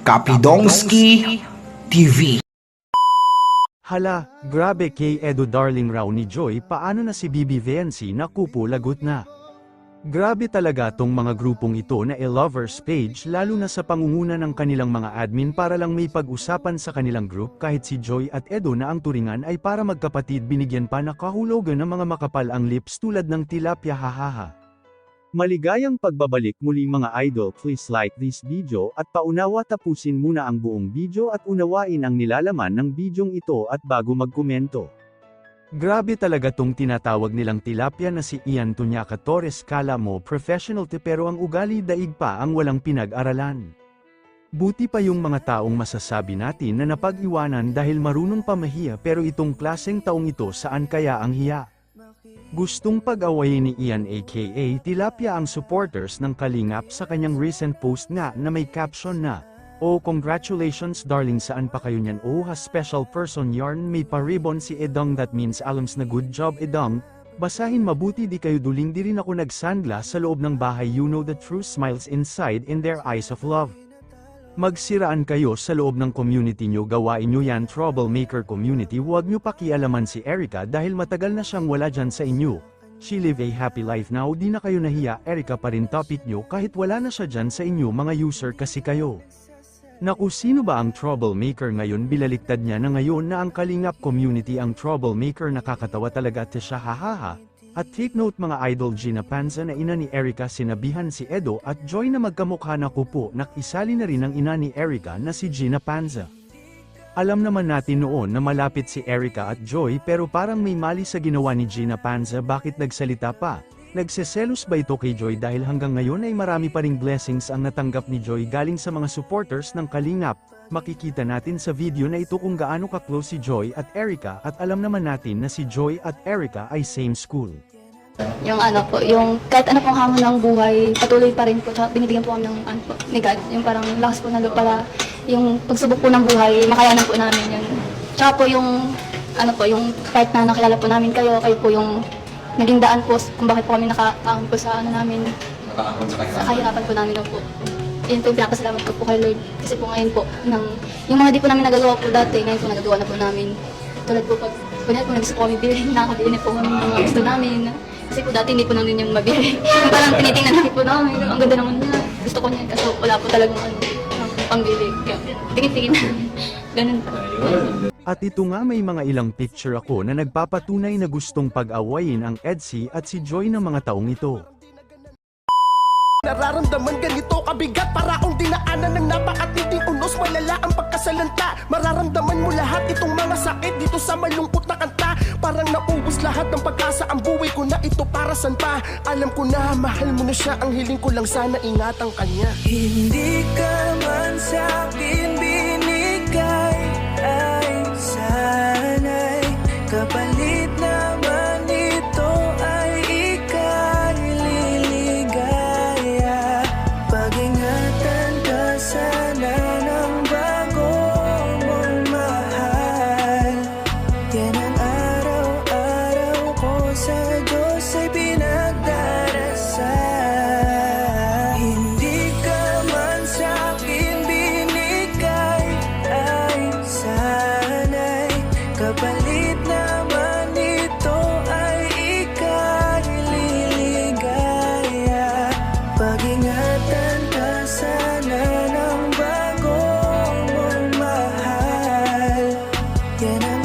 Kapidongski TV. Hala, grabe kay Edo darling raw ni Joy, paano na si Bibi Vency na kupo lagot na. Grabe talaga tong mga grupong ito na e-lovers page lalo na sa pangunguna ng kanilang mga admin para lang may pag-usapan sa kanilang group kahit si Joy at Edo na ang turingan ay para magkapatid binigyan pa na kahulugan ng mga makapal ang lips tulad ng tilapia hahaha. Maligayang pagbabalik muli mga idol, please like this video at paunawa tapusin muna ang buong video at unawain ang nilalaman ng bidyong ito at bago magkomento. Grabe talaga tong tinatawag nilang tilapia na si Ian Tuñaca Torres, kala mo professional pero ang ugali daig pa ang walang pinag-aralan. Buti pa yung mga taong masasabi natin na napag-iwanan dahil marunong pa mahiya pero itong klaseng taong ito saan kaya ang hiya? Gustong pag-awayin ni Ian aka Tilapia ang supporters ng Kalingap sa kanyang recent post na may caption na, "Oh congratulations darling, saan pa kayo niyan? Oh ha special person yarn, may pa-ribbon si Edong, that means alams na good job Edong. Basahin mabuti, di kayo duling, di rin ako nagsandla sa loob ng bahay, you know the true smiles inside in their eyes of love. Magsiraan kayo sa loob ng community nyo, gawain nyo yan troublemaker community, huwag nyo pakialaman si Erica dahil matagal na siyang wala dyan sa inyo. She live a happy life now, di na kayo nahiya, Erica pa rin topic nyo kahit wala na siya dyan sa inyo, mga user kasi kayo." Naku, sino ba ang troublemaker ngayon? Bilaliktad niya na ngayon na ang Kalingap community ang troublemaker, nakakatawa talaga at siya hahaha. At take note mga idol, Gina Panza na ina ni Erica, sinabihan si Edo at Joy na magkamukha na kupo, nakisali na rin ang ina ni Erica na si Gina Panza. Alam naman natin noon na malapit si Erica at Joy pero parang may mali sa ginawa ni Gina Panza, bakit nagsalita pa? Nagseselos ba ito kay Joy dahil hanggang ngayon ay marami pa ring blessings ang natanggap ni Joy galing sa mga supporters ng Kalingap? Makikita natin sa video na ito kung gaano ka-close si Joy at Erica at alam naman natin na si Joy at Erica ay same school. Yung ano po, yung kahit ano pong hamon ng buhay, patuloy pa rin po, tsaka binibigyan po kami ng ano po, ni God, yung parang lakas po na loob para yung pagsubok po ng buhay, makayanan po namin yun. Tsaka po yung, ano po, yung part na nakilala po namin kayo po yung naging daan po kung bakit po kami nakakaahon po sa ano namin, sa kahirapan po namin po. Yun po yung pinapasalamat ko po kay Lord. Kasi po ngayon po, yung mga di po namin nagagawa po dati, ngayon po nagagawa na po namin. Tulad po pag, kunyari po nag-gusto po kami bilhin, nakakabili po kami ng mga gusto namin. Kasi po dati hindi po namin yung mabili. Yung parang tinitingnan namin po namin, ang ganda naman niya. Gusto ko niya, kasi wala po talagang pambili. Kaya tingin-tingin namin. Ganun po. At ito nga, may mga ilang picture ako na nagpapatunay na gustong pag-awayin ang Edsy at si Joy ng mga taong ito. Nararamdaman ganito kabigat para akong dinaanan ng napakatinding unos, malala ang pagkasalanta. Mararamdaman mo lahat itong mga sakit dito sa malungkot na kanta. Parang naubos lahat ng pag-asa, ang buhay ko na ito para san pa. Alam ko na mahal mo na siya, ang hiling ko lang sana ingatan kanya. Hindi ka man sa'kin binigay, ay sana'y kapalit naman ito ay ika'y liligaya. Pag-ingatan ka sana ng bago mong mahal. Yan ang araw-araw ko sa Diyos ay pinagdarasal. Hindi ka man sa'kin binigay, ay sana'y kapalit naman ito ay ika'y liligaya. Pag-ingatan ka sana ng bago mong mahal. Yan